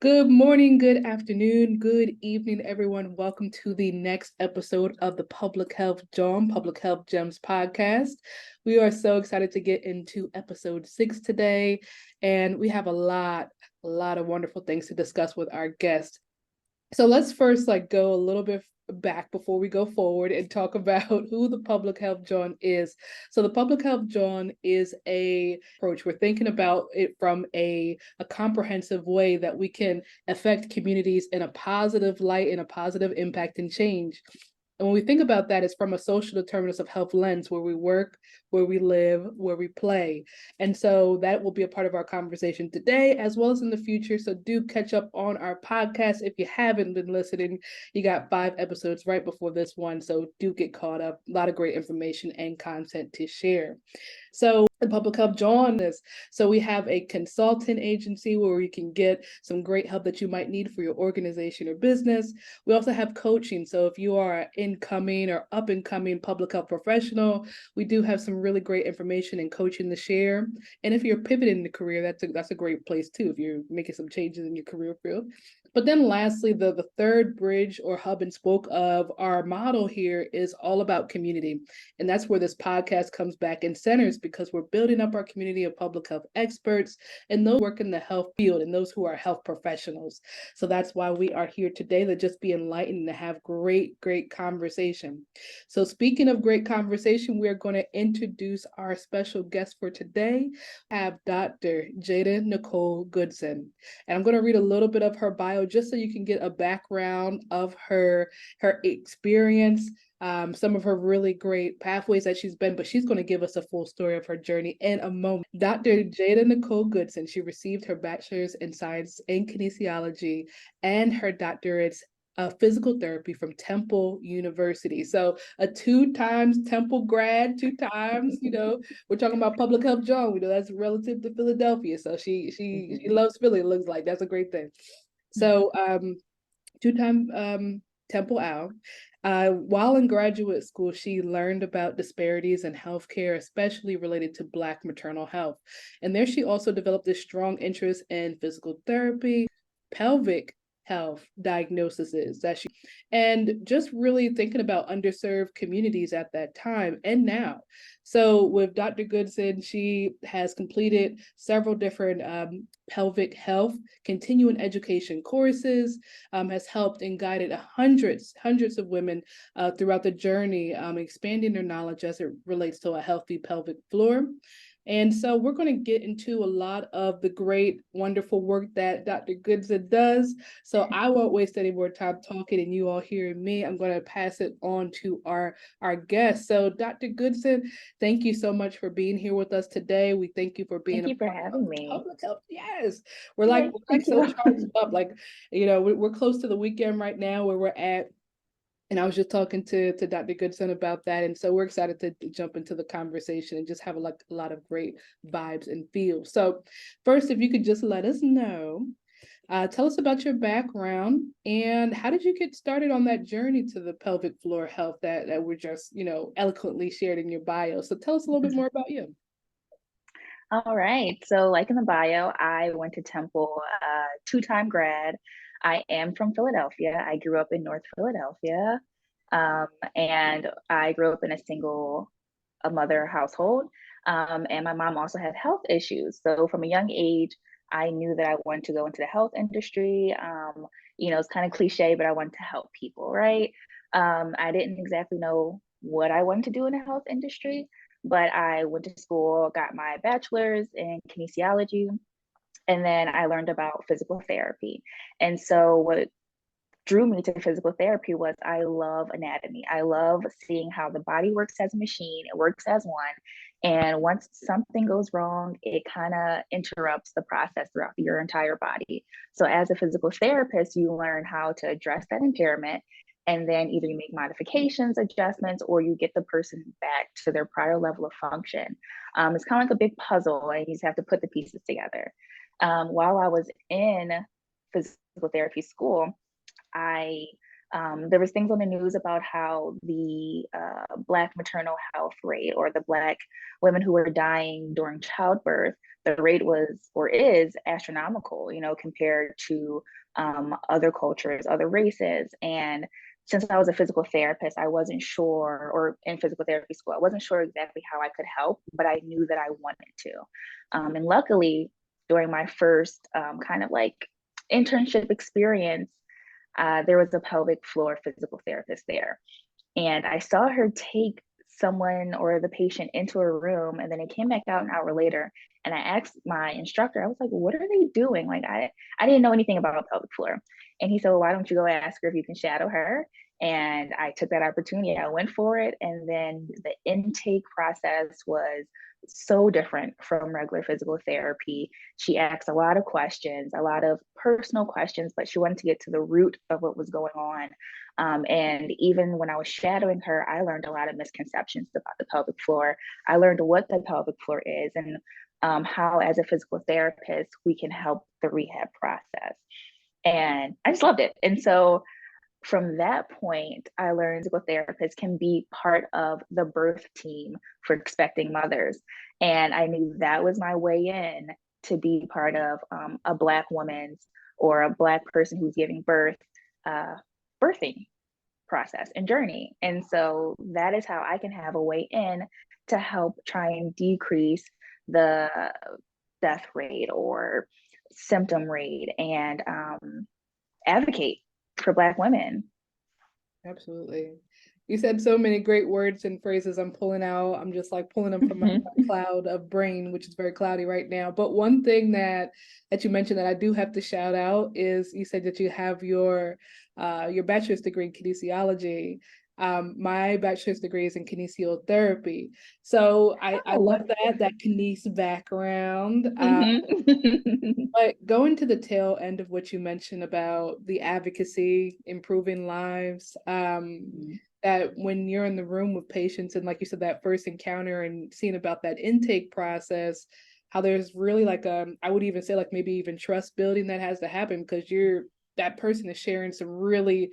Good morning, good afternoon, good evening, everyone. Welcome to the next episode of the Public Health Gems podcast. We are so excited to get into episode 6 today, and we have a lot of wonderful things to discuss with our guest. So let's first go a little bit back before we go forward and talk about who the Public Health John is. So the Public Health John is a approach. We're thinking about it from a comprehensive way that we can affect communities in a positive light, in a positive impact and change. And when we think about that, it's from a social determinants of health lens, where we work, where we live, where we play. And so that will be a part of our conversation today, as well as in the future. So do catch up on our podcast. If you haven't been listening, you got 5 episodes right before this one. So do get caught up. A lot of great information and content to share. So the Public Health John is, so we have a consultant agency where you can get some great help that you might need for your organization or business. We also have coaching. So if you are an incoming or up and coming public health professional, we do have some really great information and coaching to share. And if you're pivoting the career, that's a great place too, if you're making some changes in your career field. But then lastly, the third bridge or hub and spoke of our model here is all about community. And that's where this podcast comes back and centers, because we're building up our community of public health experts and those who work in the health field and those who are health professionals. So that's why we are here today, to just be enlightened and to have great conversation. So speaking of great conversation, we're going to introduce our special guest for today. I have Dr. Jada Nicole Goodson. And I'm going to read a little bit of her bio just so you can get a background of her experience, some of her really great pathways that she's been, but she's going to give us a full story of her journey in a moment. Dr. Jada Nicole Goodson, she received her bachelor's in science in kinesiology and her doctorates of physical therapy from Temple University. So a 2 times Temple grad, 2 times, we're talking about Public Health John. We know that's relative to Philadelphia. So she loves Philly, it looks like. That's a great thing. So 2-time Temple Owl. While in graduate school, she learned about disparities in healthcare, especially related to Black maternal health. And there she also developed this strong interest in physical therapy, pelvic health diagnoses and just really thinking about underserved communities at that time and now. So with Dr. Goodson, she has completed several different pelvic health continuing education courses, has helped and guided hundreds of women throughout the journey, expanding their knowledge as it relates to a healthy pelvic floor. And so we're going to get into a lot of the great, wonderful work that Dr. Goodson does. So I won't waste any more time talking and you all hearing me. I'm going to pass it on to our guest. So Dr. Goodson, thank you so much for being here with us today. We thank you for being Thank you for having me. Public health. Yes, we're like so charged up. We're close to the weekend right now where we're at. And I was just talking to Dr. Goodson about that. And so we're excited to jump into the conversation and just have a lot of great vibes and feels. So first, if you could just let us know, tell us about your background and how did you get started on that journey to the pelvic floor health that we're just, eloquently shared in your bio. So tell us a little bit more about you. All right. So, like in the bio, I went to Temple, 2-time grad. I am from Philadelphia. I grew up in North Philadelphia. And I grew up in a single mother household. And my mom also had health issues. So, from a young age, I knew that I wanted to go into the health industry. It's kind of cliche, but I wanted to help people, right? I didn't exactly know what I wanted to do in the health industry, but I went to school, got my bachelor's in kinesiology, and then I learned about physical therapy. And so what drew me to physical therapy was I love anatomy. I love seeing how the body works as a machine, it works as one. And once something goes wrong, it kind of interrupts the process throughout your entire body. So, as a physical therapist, you learn how to address that impairment. And then either you make modifications, adjustments, or you get the person back to their prior level of function. It's kind of like a big puzzle, and you just have to put the pieces together. While I was in physical therapy school, I There was things on the news about how the Black maternal health rate, or the Black women who are dying during childbirth, the rate was or is astronomical, compared to other cultures, other races. And since I was a physical therapist, I wasn't sure, or in physical therapy school, I wasn't sure exactly how I could help, but I knew that I wanted to. And luckily, during my first kind of like internship experience, there was a pelvic floor physical therapist there. And I saw her take someone or the patient into a room, and then it came back out an hour later. And I asked my instructor, I was like, what are they doing? Like, I didn't know anything about pelvic floor. And he said, well, why don't you go ask her if you can shadow her? And I took that opportunity. I went for it. And then the intake process was so different from regular physical therapy. She asked a lot of questions, a lot of personal questions, but she wanted to get to the root of what was going on. And even when I was shadowing her, I learned a lot of misconceptions about the pelvic floor. I learned what the pelvic floor is, and how, as a physical therapist, we can help the rehab process. And I just loved it. And so from that point, I learned physical therapists can be part of the birth team for expecting mothers. And I knew that was my way in to be part of a Black woman's, or a Black person who's giving birth, birthing process and journey. And so that is how I can have a way in to help try and decrease the death rate or symptom rate, and advocate for Black women. Absolutely. You said so many great words and phrases I'm pulling out. I'm just like pulling them from my cloud of brain, which is very cloudy right now. But one thing that you mentioned that I do have to shout out is, you said that you have your bachelor's degree in kinesiology. My bachelor's degree is in kinesiotherapy. So I love that kines background. But going to the tail end of what you mentioned about the advocacy, improving lives, that when you're in the room with patients, and like you said, that first encounter and seeing about that intake process, how there's really like I would even say like maybe even trust building that has to happen, because that person is sharing some really,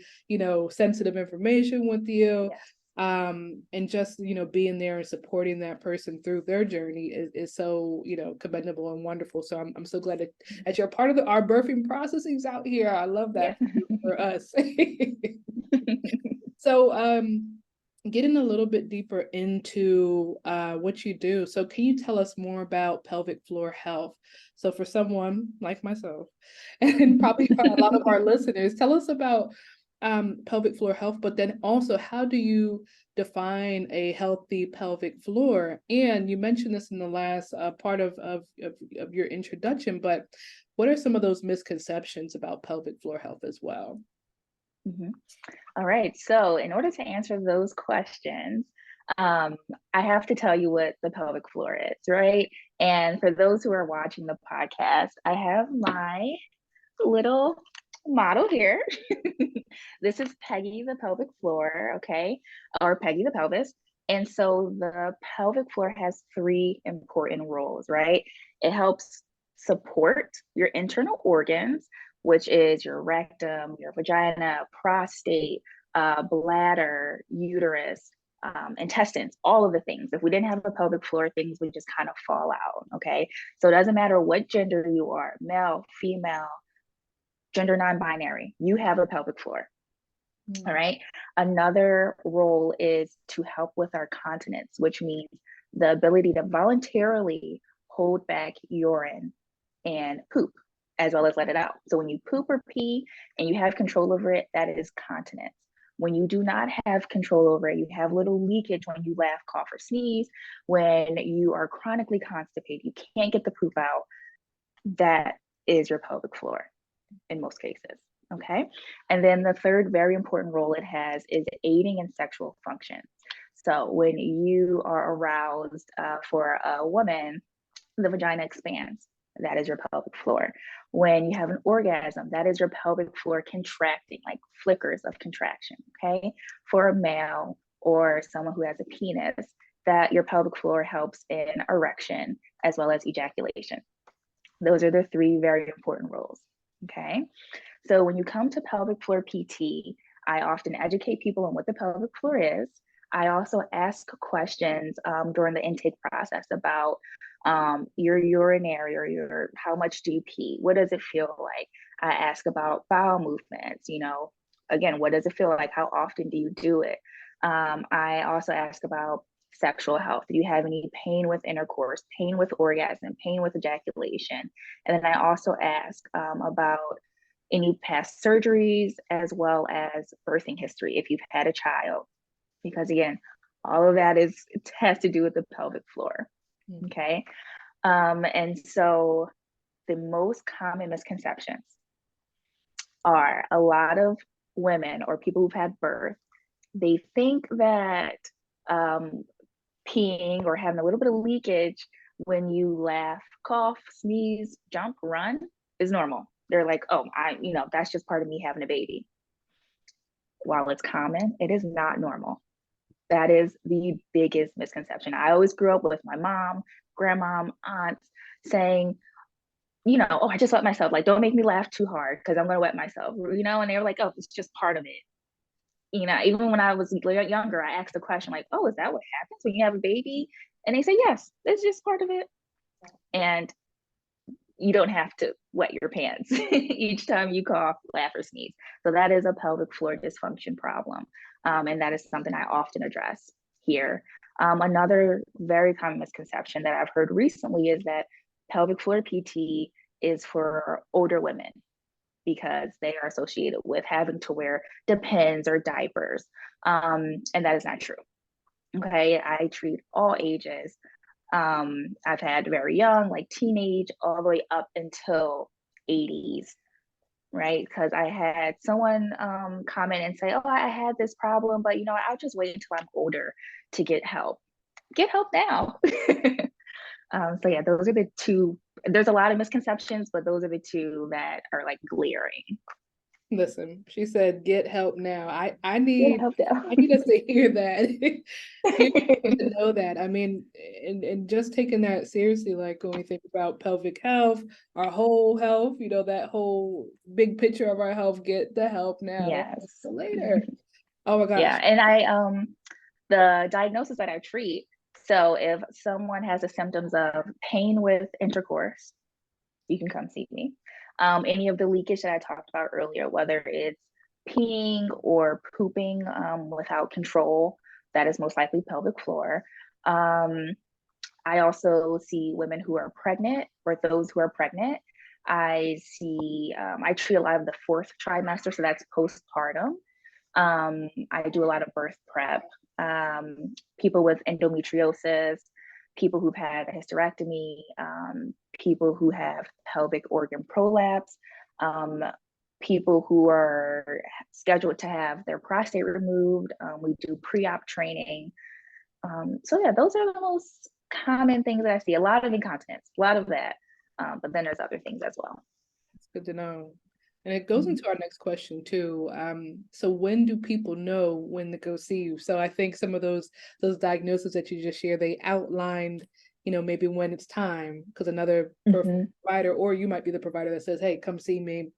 sensitive information with you. Yes. And just, being there and supporting that person through their journey is so, commendable and wonderful. So I'm so glad that you're part of our birthing processes out here. I love that for us. So getting a little bit deeper into what you do. So can you tell us more about pelvic floor health? So for someone like myself, and probably for a lot of our listeners, tell us about pelvic floor health, but then also, how do you define a healthy pelvic floor? And you mentioned this in the last part of your introduction, but what are some of those misconceptions about pelvic floor health as well? All right. So in order to answer those questions, I have to tell you what the pelvic floor is, right? And for those who are watching the podcast, I have my little model here. This is Peggy the pelvic floor, okay, or Peggy the pelvis. And so the pelvic floor has three important roles, right? It helps support your internal organs, which is your rectum, your vagina, prostate, bladder, uterus, intestines, all of the things. If we didn't have a pelvic floor, things would just kind of fall out, okay? So it doesn't matter what gender you are, male, female, gender non-binary, you have a pelvic floor. All right. Another role is to help with our continence, which means the ability to voluntarily hold back urine and poop, as well as let it out. So when you poop or pee and you have control over it, that is continence. When you do not have control over it, you have little leakage when you laugh, cough, or sneeze, when you are chronically constipated, you can't get the poop out, that is your pelvic floor in most cases. Okay. And then the third very important role it has is aiding in sexual function. So when you are aroused for a woman, the vagina expands. That is your pelvic floor. When you have an orgasm, that is your pelvic floor contracting, like flickers of contraction. Okay. For a male or someone who has a penis, that your pelvic floor helps in erection as well as ejaculation. Those are the three very important roles. Okay. So when you come to pelvic floor PT, I often educate people on what the pelvic floor is. I also ask questions during the intake process about your urinary or your how much do you pee? What does it feel like? I ask about bowel movements, again, what does it feel like? How often do you do it? I also ask about sexual health. Do you have any pain with intercourse, pain with orgasm, pain with ejaculation? And then I also ask about any past surgeries as well as birthing history if you've had a child, because again, all of that has to do with the pelvic floor. Okay. And so the most common misconceptions are a lot of women or people who've had birth, they think that peeing or having a little bit of leakage when you laugh, cough, sneeze, jump, run is normal. They're like, oh, that's just part of me having a baby. While it's common, it is not normal. That is the biggest misconception. I always grew up with my mom, grandma, aunts saying, oh, I just wet myself. Like, don't make me laugh too hard because I'm going to wet myself, and they were like, oh, it's just part of it. Even when I was younger, I asked the question like, oh, is that what happens when you have a baby? And they say, yes, it's just part of it. And you don't have to wet your pants each time you cough, laugh, or sneeze. So that is a pelvic floor dysfunction problem. And that is something I often address here. Another very common misconception that I've heard recently is that pelvic floor PT is for older women because they are associated with having to wear Depends or diapers. And that is not true. Okay, I treat all ages. I've had very young, like teenage, all the way up until 80s, right? Because I had someone comment and say, oh, I had this problem, but I'll just wait until I'm older to get help. Get help now. So yeah, those are the two. There's a lot of misconceptions, but those are the two that are like glaring. Listen, she said, "Get help now." I Get need help now. I need us to hear that. Hear to know that. I mean, and just taking that seriously, like when we think about pelvic health, our whole health, that whole big picture of our health. Get the help now, Yes. so later. Oh my Yeah, gosh. and the diagnosis that I treat. So if someone has the symptoms of pain with intercourse, you can come see me. Any of the leakage that I talked about earlier, whether it's peeing or pooping without control, that is most likely pelvic floor. I also see women who are pregnant or those who are pregnant. I treat a lot of the fourth trimester, so that's postpartum. I do a lot of birth prep. People with endometriosis, people who've had a hysterectomy, people who have pelvic organ prolapse, people who are scheduled to have their prostate removed. We do pre-op training. So yeah, those are the most common things that I see. A lot of incontinence, a lot of that. But then there's other things as well. It's good to know. And it goes into our next question too. So when do people know when to go see you? So I think some of those diagnoses that you just shared, they outlined, maybe when it's time, because another provider, or you might be the provider that says, hey, come see me.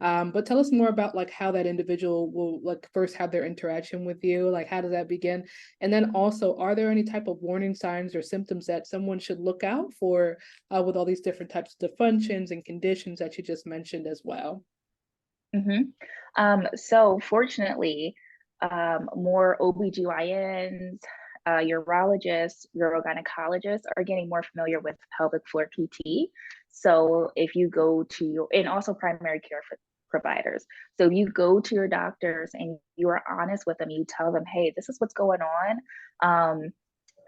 But tell us more about like how that individual will like first have their interaction with you. Like how does that begin? And then also, are there any type of warning signs or symptoms that someone should look out for with all these different types of dysfunctions and conditions that you just mentioned as well? So fortunately, more OBGYNs, urologists, urogynecologists are getting more familiar with pelvic floor PT. So if you go to and also primary care providers. So if you go to your doctors and you are honest with them, you tell them, hey, this is what's going on.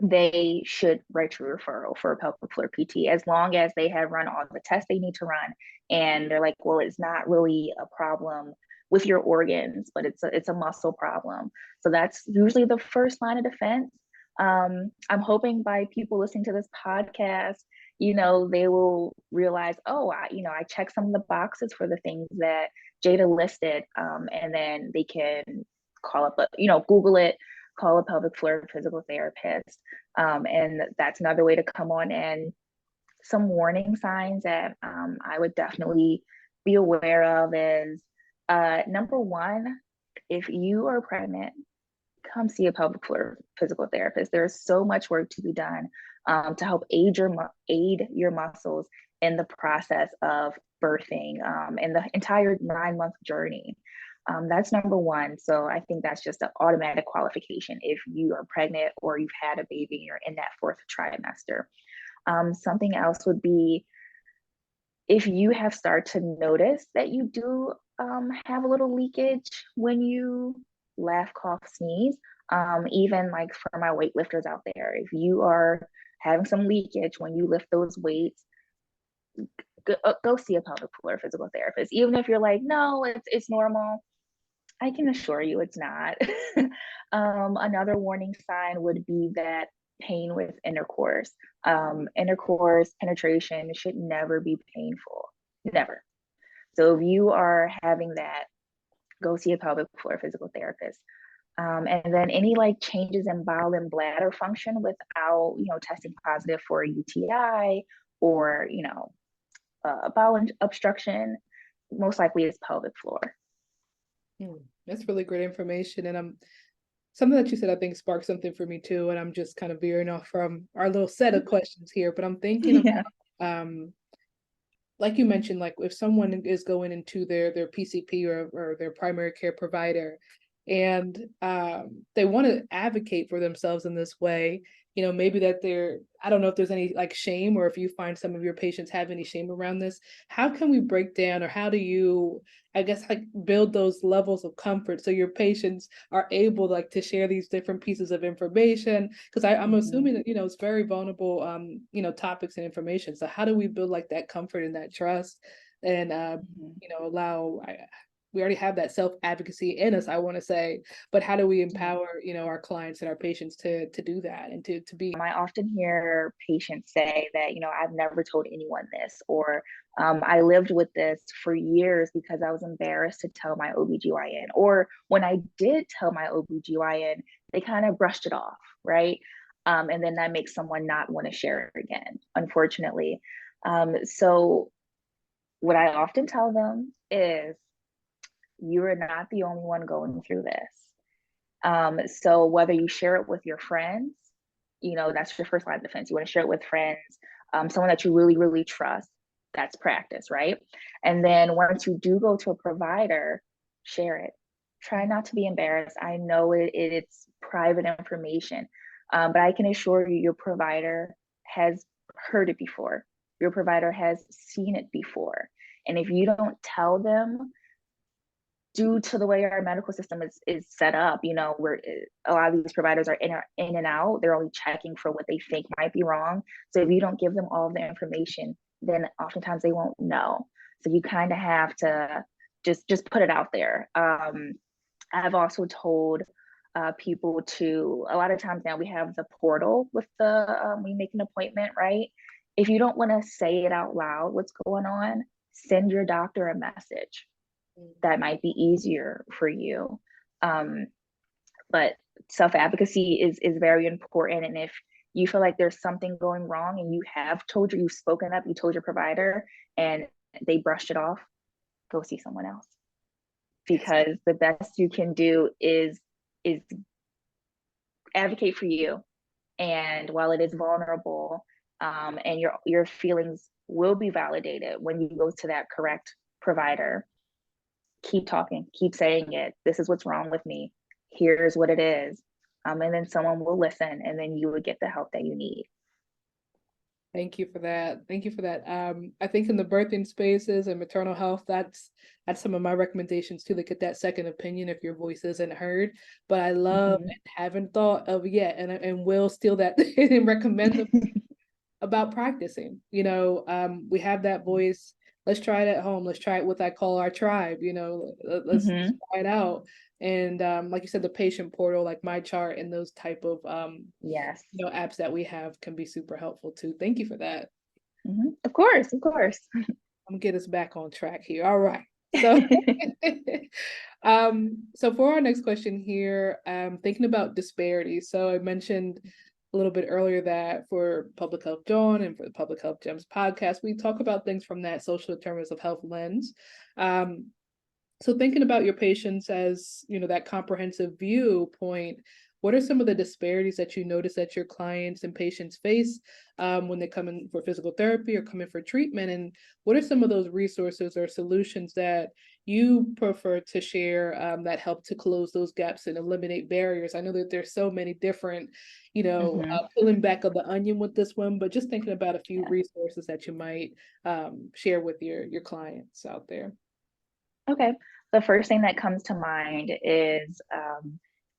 They should write you a referral for a pelvic floor PT as long as they have run all the tests they need to run. And they're like, well, it's not really a problem with your organs, but it's a muscle problem. So that's usually the first line of defense. I'm hoping by people listening to this podcast, they will realize, oh, I check some of the boxes for the things that Jada listed, and then they can call up, Google it, call a pelvic floor physical therapist. And that's another way to come on. And some warning signs that I would definitely be aware of is number one, if you are pregnant, come see a pelvic floor physical therapist. There's so much work to be done to help aid your muscles in the process of birthing and the entire 9-month journey. That's number one. So I think that's just an automatic qualification if you are pregnant or you've had a baby and you're in that 4th trimester. Something else would be if you have started to notice that you do have a little leakage when you laugh, cough, sneeze, even like for my weightlifters out there, if you are having some leakage when you lift those weights, go see a pelvic floor physical therapist. Even if you're like, no, it's normal, I can assure you it's not. Another warning sign would be that pain with intercourse. Intercourse penetration should never be painful, never. So if you are having that, go see a pelvic floor physical therapist. And then any like changes in bowel and bladder function without, testing positive for a UTI or, bowel obstruction, most likely is pelvic floor. That's really great information. And something that you said, I think sparked something for me too. And I'm just kind of veering off from our little set of questions here, but I'm thinking about, like you mentioned, like if someone is going into their PCP or their primary care provider and they want to advocate for themselves in this way, maybe that I don't know if there's any like shame, or if you find some of your patients have any shame around this. How can we break down, or how do you, I guess, like build those levels of comfort so your patients are able like to share these different pieces of information? Because I'm assuming that, it's very vulnerable, topics and information. So how do we build like that comfort and that trust and, allow, we already have that self-advocacy in us, I want to say, but how do we empower, our clients and our patients to do that and to be? I often hear patients say that, I've never told anyone this, or I lived with this for years because I was embarrassed to tell my OBGYN, or when I did tell my OBGYN, they kind of brushed it off, right? And then that makes someone not want to share it again, unfortunately. So what I often tell them is, you are not the only one going through this. So whether you share it with your friends, that's your first line of defense. You want to share it with friends, someone that you really, really trust. That's practice, right? And then once you do go to a provider, share it. Try not to be embarrassed. I know it's private information, but I can assure you your provider has heard it before. Your provider has seen it before. And if you don't tell them, due to the way our medical system is set up, where a lot of these providers are in and out, they're only checking for what they think might be wrong. So if you don't give them all the information, then oftentimes they won't know. So you kind of have to just put it out there. I've also told people to, a lot of times now we have the portal with we make an appointment, right? If you don't want to say it out loud, what's going on, send your doctor a message. That might be easier for you. But self-advocacy is very important. And if you feel like there's something going wrong and you've spoken up, you told your provider and they brushed it off, go see someone else. Because the best you can do is advocate for you. And while it is vulnerable, and your feelings will be validated when you go to that correct provider, keep talking, keep saying it. This is what's wrong with me. Here's what it is. And then someone will listen, and then you will get the help that you need. Thank you for that. Thank you for that. I think in the birthing spaces and maternal health, that's some of my recommendations too, to get that second opinion if your voice isn't heard. But I love and haven't thought of yet, and will steal that and recommend them about practicing. We have that voice. Let's try it at home. Let's try it with I call our tribe. Let's try it out. And like you said, the patient portal, like My Chart, and those type of yes, apps that we have can be super helpful too. Thank you for that. Of course. I'm gonna get us back on track here. All right. So, so for our next question here, thinking about disparities. So I mentioned a little bit earlier that for Public Health John and for the Public Health Gems podcast, we talk about things from that social determinants of health lens. So thinking about your patients as, that comprehensive viewpoint, what are some of the disparities that you notice that your clients and patients face when they come in for physical therapy or come in for treatment? And what are some of those resources or solutions that you prefer to share that help to close those gaps and eliminate barriers? I know that there's so many different, pulling back of the onion with this one, but just thinking about a few Yeah. resources that you might share with your clients out there. Okay. The first thing that comes to mind is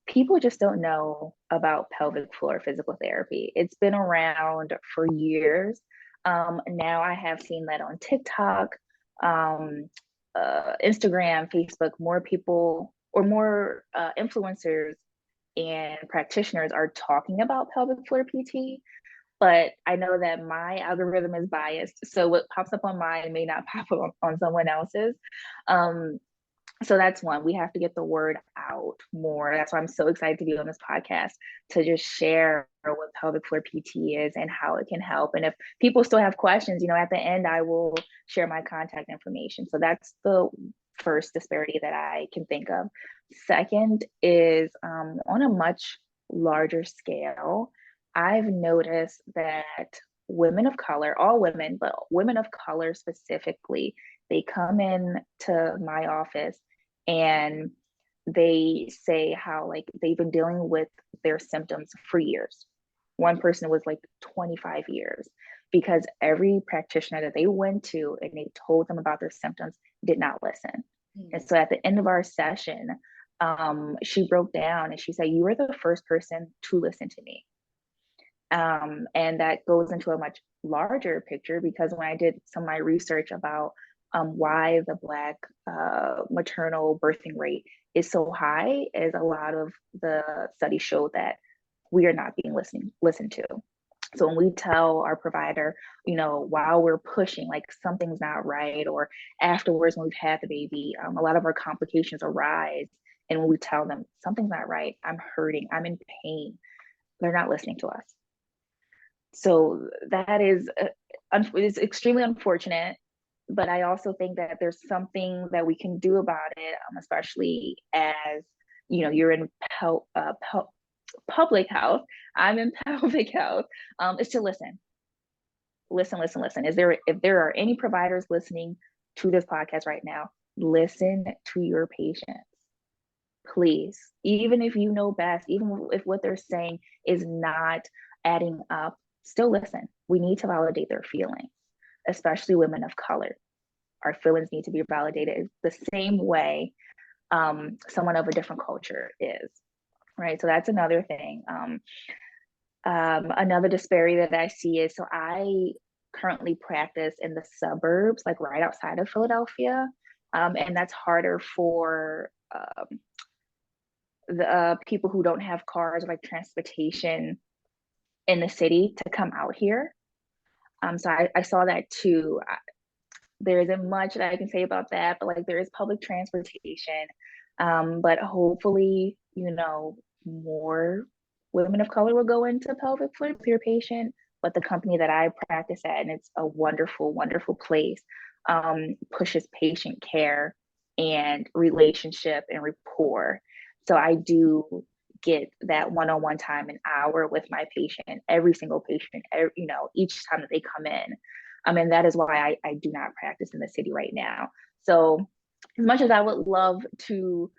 people just don't know about pelvic floor physical therapy. It's been around for years. Now I have seen that on TikTok, um, Instagram, Facebook, more people or more influencers and practitioners are talking about pelvic floor PT. But I know that my algorithm is biased. So what pops up on mine may not pop up on someone else's. Um, so that's one. We have to get the word out more. That's why I'm so excited to be on this podcast to just share what pelvic floor PT is and how it can help. And if people still have questions, at the end, I will share my contact information. So that's the first disparity that I can think of. Second is on a much larger scale, I've noticed that women of color, all women, but women of color specifically, they come in to my office and they say how like they've been dealing with their symptoms for years. One person was like 25 years because every practitioner that they went to and they told them about their symptoms did not listen. And so at the end of our session, she broke down and she said, "You were the first person to listen to me." And that goes into a much larger picture because when I did some of my research about why the Black maternal birthing rate is so high, is a lot of the studies show that we are not being listened to. So when we tell our provider, while we're pushing, like something's not right, or afterwards when we've had the baby, a lot of our complications arise. And when we tell them something's not right, I'm hurting, I'm in pain, they're not listening to us. So that is extremely unfortunate, but I also think that there's something that we can do about it, especially as you're in public health. I'm in pelvic health. Is to listen. Listen. If there are any providers listening to this podcast right now, listen to your patients, please. Even if you know best, even if what they're saying is not adding up, still listen. We need to validate their feelings, especially women of color. Our feelings need to be validated the same way someone of a different culture is, right? So that's another thing. Another disparity that I see is, so I currently practice in the suburbs, like right outside of Philadelphia. And that's harder for the people who don't have cars or like transportation in the city to come out here. So I saw that too. There isn't much that I can say about that, but like there is public transportation. But hopefully, more women of color will go into pelvic floor patient. But the company that I practice at, and it's a wonderful, wonderful place, pushes patient care and relationship and rapport. So I do get that one-on-one time, an hour with my patient, every single patient, each time that they come in. And that is why I do not practice in the city right now. So as much as I would love to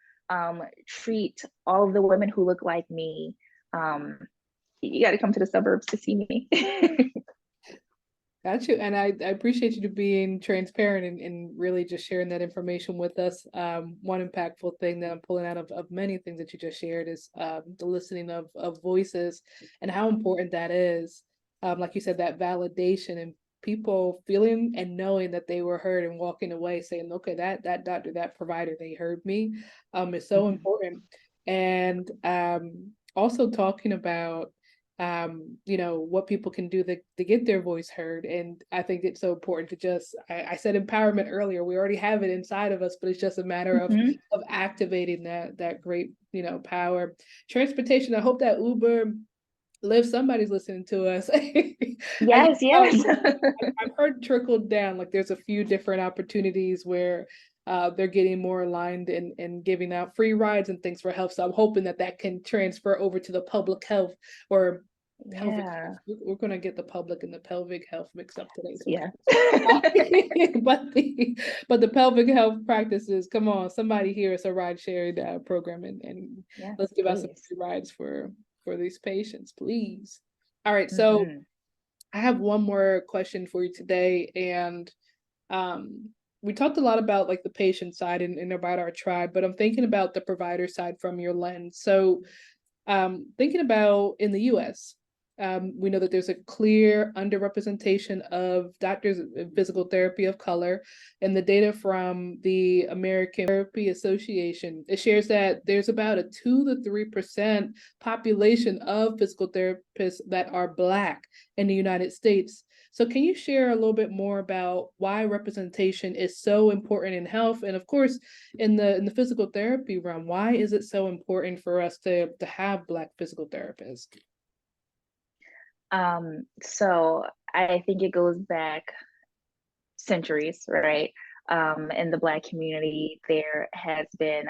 treat all of the women who look like me, you got to come to the suburbs to see me. Got you. And I appreciate you being transparent and really just sharing that information with us. One impactful thing that I'm pulling out of many things that you just shared is the listening of voices and how important that is. Like you said, that validation and people feeling and knowing that they were heard and walking away saying, okay, that doctor, that provider, they heard me, is so important. And also talking about what people can do to get their voice heard. And I think it's so important to just, I said empowerment earlier, we already have it inside of us, but it's just a matter of activating that great, power. Transportation, I hope that Uber, Lyft, somebody's listening to us. Yes. I've heard trickled down, like there's a few different opportunities where they're getting more aligned and giving out free rides and things for health. So I'm hoping that can transfer over to the public health or pelvic Yeah. health. We're going to get the public and the pelvic health mixed up today. So Yeah. but the pelvic health practices, come on, somebody here is a ride sharing program, and Yes, let's give out some please. free rides for these patients, please. All right, so Mm-hmm. I have one more question for you today, and we talked a lot about like the patient side and about our tribe, but I'm thinking about the provider side from your lens. So thinking about in the US, we know that there's a clear underrepresentation of doctors of physical therapy of color, and the data from the American Therapy Association, it shares that there's about a 2 to 3% population of physical therapists that are Black in the United States. So can you share a little bit more about why representation is so important in health, and of course in the physical therapy realm? Why is it so important for us to have Black physical therapists? So I think it goes back centuries, right? In the Black community, there has been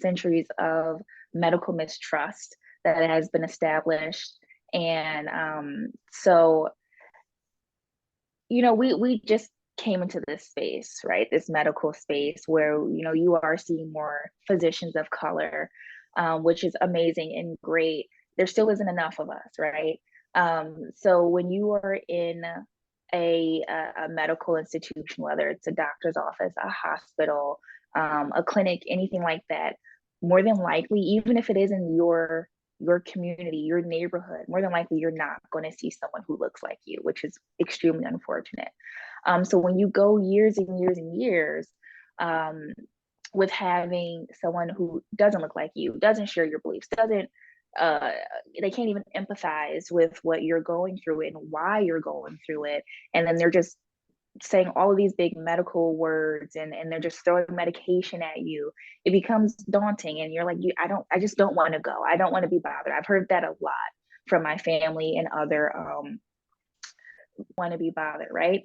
centuries of medical mistrust that has been established. And so, we just came into this space, right? This medical space where, you are seeing more physicians of color, which is amazing and great. There still isn't enough of us, right? So when you are in a medical institution, whether it's a doctor's office, a hospital, a clinic, anything like that, more than likely, even if it is in your community, your neighborhood, more than likely you're not going to see someone who looks like you, which is extremely unfortunate. So when you go years and years and years with having someone who doesn't look like you, doesn't share your beliefs, doesn't uh, they can't even empathize with what you're going through and why you're going through it, and then they're just saying all of these big medical words, and they're just throwing medication at you, it becomes daunting, and you're like, I just don't want to go. I don't want to be bothered. I've heard that a lot from my family and other want to be bothered, right?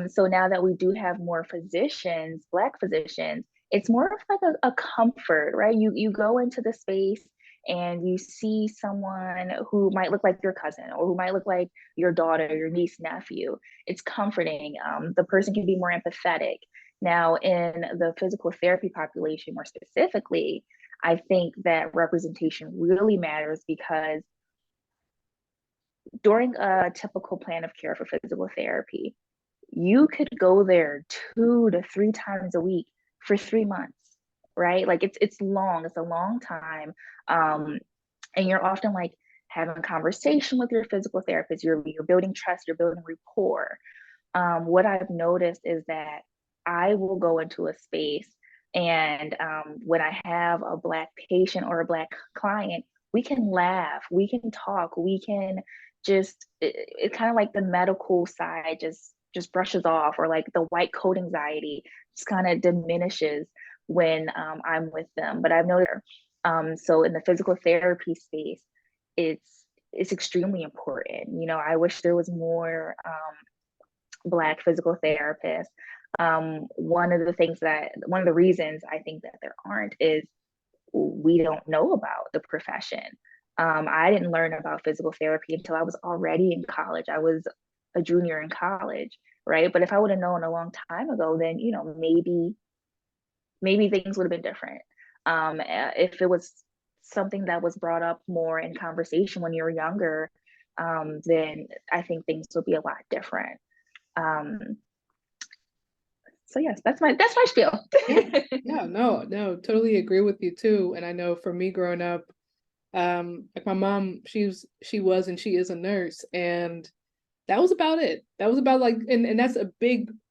So now that we do have more physicians, Black physicians, it's more of like a comfort, right? You go into the space and you see someone who might look like your cousin or who might look like your daughter, your niece, nephew. It's comforting. The person can be more empathetic. Now, in the physical therapy population, more specifically, I think that representation really matters because during a typical plan of care for physical therapy, you could go there 2 to 3 times a week for 3 months, right? Like it's long, it's a long time. And you're often like having a conversation with your physical therapist, you're building trust, you're building rapport. What I've noticed is that I will go into a space and when I have a Black patient or a Black client, we can laugh, we can talk, we can it's kind of like the medical side just brushes off, or like the white coat anxiety just kind of diminishes when I'm with them. But I've noticed so in the physical therapy space, it's extremely important. I wish there was more Black physical therapists. One of the reasons I think that there aren't is we don't know about the profession. I didn't learn about physical therapy until I was already in college. I was a junior in college, right? But if I would have known a long time ago, then maybe things would have been different. If it was something that was brought up more in conversation when you were younger, then I think things would be a lot different. Um, so yes, that's my spiel. Yeah, no, totally agree with you too. And I know for me growing up, like my mom, she was and she is a nurse, and that was about it. That was about like, and that's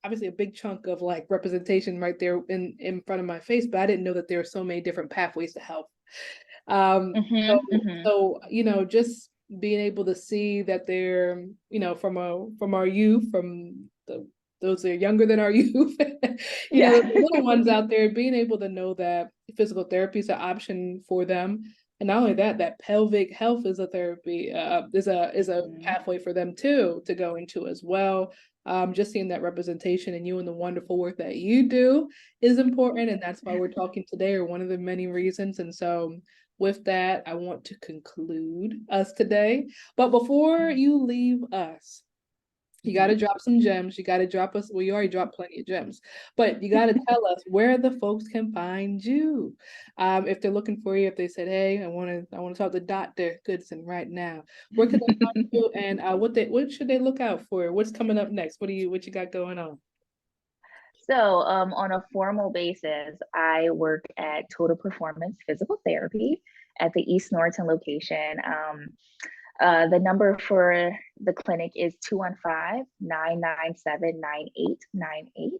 obviously a big chunk of like representation right there in front of my face. But I didn't know that there are so many different pathways to health. So, Mm-hmm, mm-hmm. just being able to see that they're, from our youth, those that are younger than our youth, Yeah. the little ones out there, being able to know that physical therapy is an option for them, And not only that, that pelvic health is a therapy, is a pathway for them too to go into as well. Just seeing that representation in you and the wonderful work that you do is important, and that's why we're talking today, or one of the many reasons. And so, with that, I want to conclude us today. But before you leave us, you got to drop some gems. You got to drop us. Well, you already dropped plenty of gems, but you got to tell us where the folks can find you. If they're looking for you, if they said, "Hey, I want to talk to Dr. Goodson right now," where can they find you? And what should they look out for? What's coming up next? What you got going on? So, on a formal basis, I work at Total Performance Physical Therapy at the East Norriton location. The number for the clinic is 215-997-9898.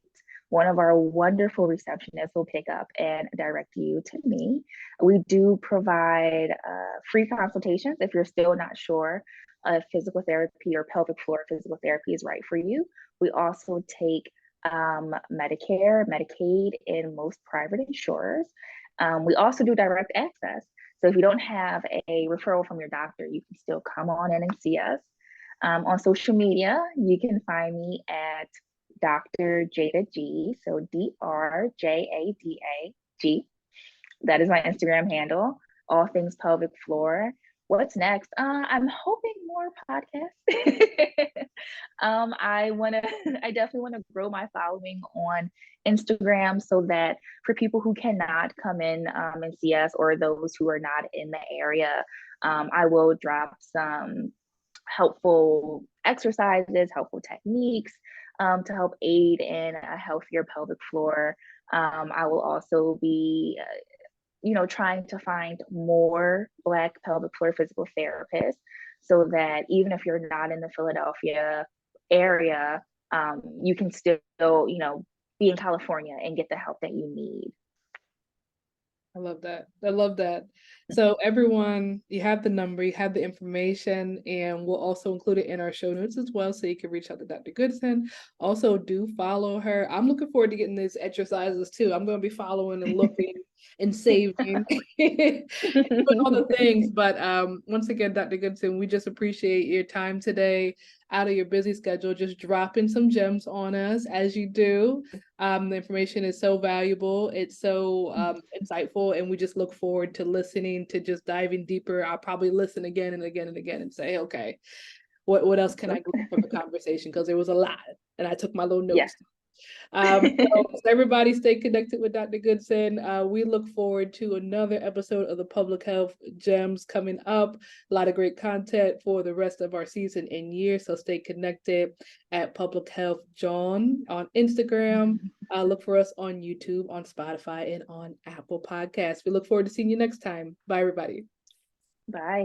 One of our wonderful receptionists will pick up and direct you to me. We do provide free consultations if you're still not sure if physical therapy or pelvic floor physical therapy is right for you. We also take Medicare, Medicaid, and most private insurers. We also do direct access. So if you don't have a referral from your doctor, you can still come on in and see us. On social media, you can find me at Dr. Jada G. So DRJADAG. That is my Instagram handle. All things pelvic floor. What's next? I'm hoping more podcasts. I definitely want to grow my following on Instagram so that for people who cannot come in and see us, or those who are not in the area, I will drop some helpful exercises, helpful techniques to help aid in a healthier pelvic floor. I will also be trying to find more Black pelvic floor physical therapists so that even if you're not in the Philadelphia area, you can still, be in California and get the help that you need. I love that. I love that. So everyone, you have the number, you have the information, and we'll also include it in our show notes as well, so you can reach out to Dr. Goodson. Also, do follow her. I'm looking forward to getting these exercises too. I'm going to be following and looking and saving and doing all the things. But once again, Dr. Goodson, we just appreciate your time today out of your busy schedule, just dropping some gems on us as you do. The information is so valuable. It's so insightful, and we just look forward to listening, to just diving deeper. I'll probably listen again and again and again and say, okay, what else can I glean from the conversation? Because there was a lot, and I took my little notes. Yes. So everybody stay connected with Dr. Goodson. We look forward to another episode of the Public Health Gems coming up. A lot of great content for the rest of our season and year. So stay connected at Public Health John on Instagram. Look for us on YouTube, on Spotify, and on Apple Podcasts. We look forward to seeing you next time. Bye, everybody. Bye.